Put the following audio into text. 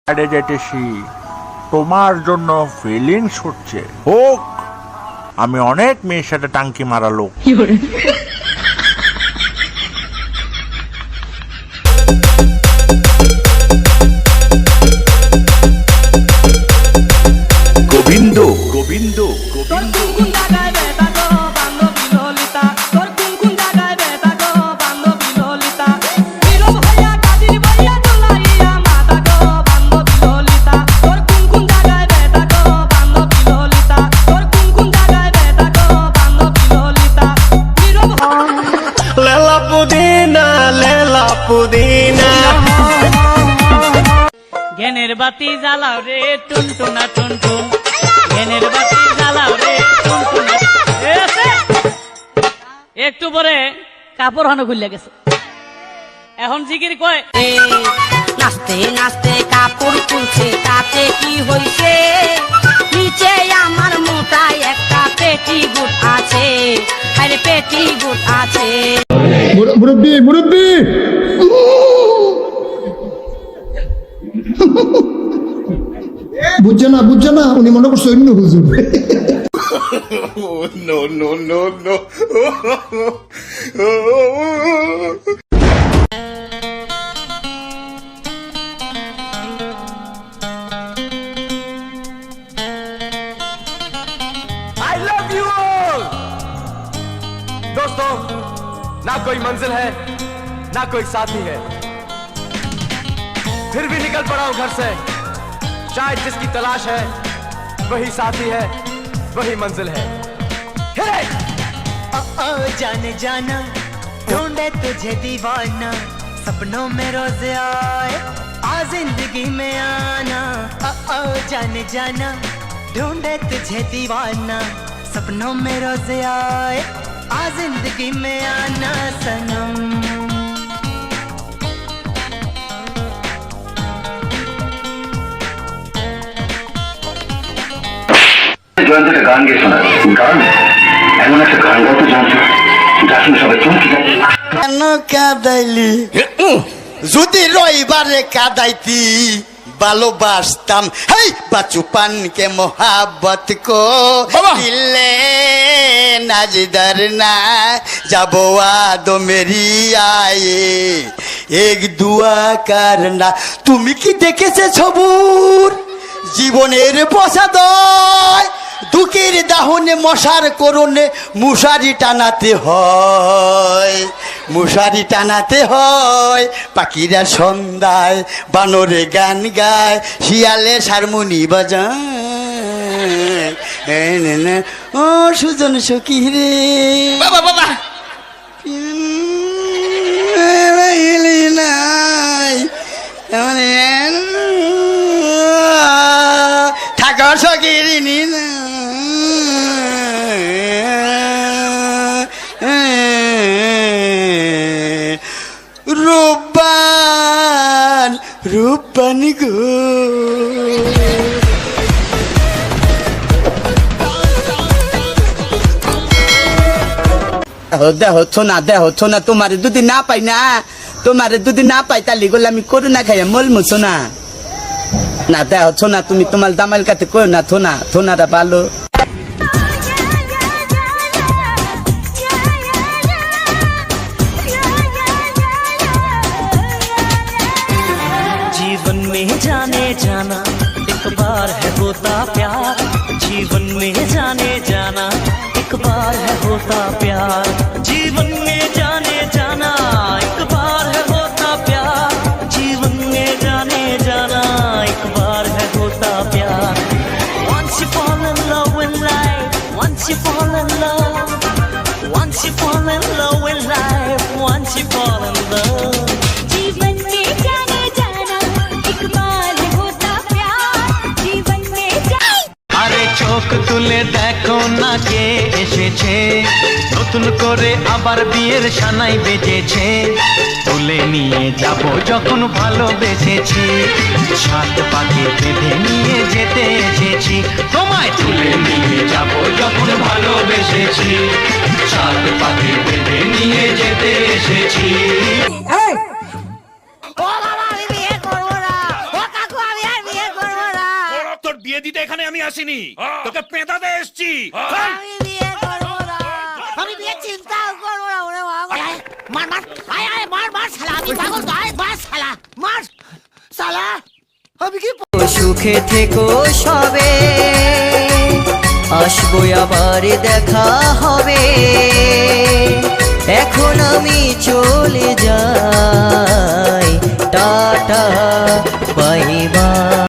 বাইরে যেতেছি, তোমার জন্য ফিলিংস হচ্ছে। হোক, আমি অনেক মেয়ের সাথে টাঙ্কি মারা লোক। গোবিন্দ গোবিন্দ গোবিন্দ জ্ঞানের বাতি জ্বালাও রে টুনটুনা টুনটুন, জ্ঞানের বাতি জ্বালাও রে টুনটুনা। একটু পরে কাপড় হানো খুলে গেছে, এখন জিকির কয় নাচতে নাচতে কাপড় খুলছে, তাতে কি হইছে? নিচে আমার মোটায় একটা পেটি গুট আছে, আরে পেটি গুট আছে। মুরব্বি মুরব্বি বুঝছে না উনি মনে করছে অন্য হুজুর। No no no no I love you all। दोस्तों, ना कोई मंजिल है ना कोई साथी है, फिर भी निकल पड़ा हूं घर से। शायद जिसकी तलाश है वही साथी है, वही मंजिल है। जाने जाना ढूंढे तुझे दीवाना, सपनों में रोज आए आ जिंदगी में आना। जाने जाना ढूंढे तुझे दीवाना, सपनों में रोज आए आ जिंदगी में आना सनम। জয়ন্তকে গান গিয়ে শোনা। গান এমন একটা গান গাইতে জানছো যা শুনে সবাই চমকে যাচ্ছে। কেন কাদাইলি? যদি রবিবারে কাদাইতি ভালোবাসতাম। হেই বাচুপানকে মোহাব্বত কো দিলে নাজদার না যাবো আদো মেরি আয়ে এক দুয়া কারনা। তুমি কি দেখেছে সবুর জীবনের প্রসাদয়? দুঃখের দাহনে মশার করণে মশারি টানাতে হয়, মশারি টানাতে হয়। পাখিরা সন্ধ্যায় বানরে গান গায়, শিয়ালে হারমোনি বাজায়। ও সুজন সখী রে বাবা বাবা নাই ঠাকুর সখীরিনী না রূপবান রূপবান গো। দেহ না তোমার দুদিন না পাই না, তোমার দুদিন না পাই তালি গোলে আমি করু না খাই মল মুছো না। না দেহ না তুমি তোমার দামাইল কাতে কই না থোনা, থোনাটা ভালো। जीवन में जाने जाना एक बार है होता प्यार, जीवन में जाने जाना एक बार है होता प्यार, जीवन में जाने जाना एक बार है होता प्यार, जीवन में जाने जाना एक बार है होता प्यार। Once you fall in love with life, once you fall in love, once you fall in love with life, once you fall in love। जीवन में जाने जाना एक बार होता प्यार, जीवन में আরে চোখ তুলে দেখো না কে এসেছে, নতুন করে আবার বিয়ের সানাই বেজেছে। তুলে নিয়ে যাব যখন ভালোবেসেছি, সাত পাখি বেঁধে নিয়ে যেতে এসেছি। তোমায় তুলে নিয়ে যাব যখন ভালোবেসেছি, সাত পাখি বেঁধে নিয়ে যেতে এসেছি। ও বাবা আমি বিয়ে করবো না, ও কাকু আমি আর বিয়ে দিতে এখানে আমি আসিনি, তোকে পেঁদাতে এসছি। আমি বিয়ে করবো না, আমি বিয়ে চিন্তাও করবো না। ওরে বাবা, মার মার, আয় আয় মার মার শালা, আমি পাগল তো, আয় মার শালা, মার শালা। আমি কি সুখে থেকো সবে, আসবো আবার দেখা হবে, এখন আমি চলে যাব।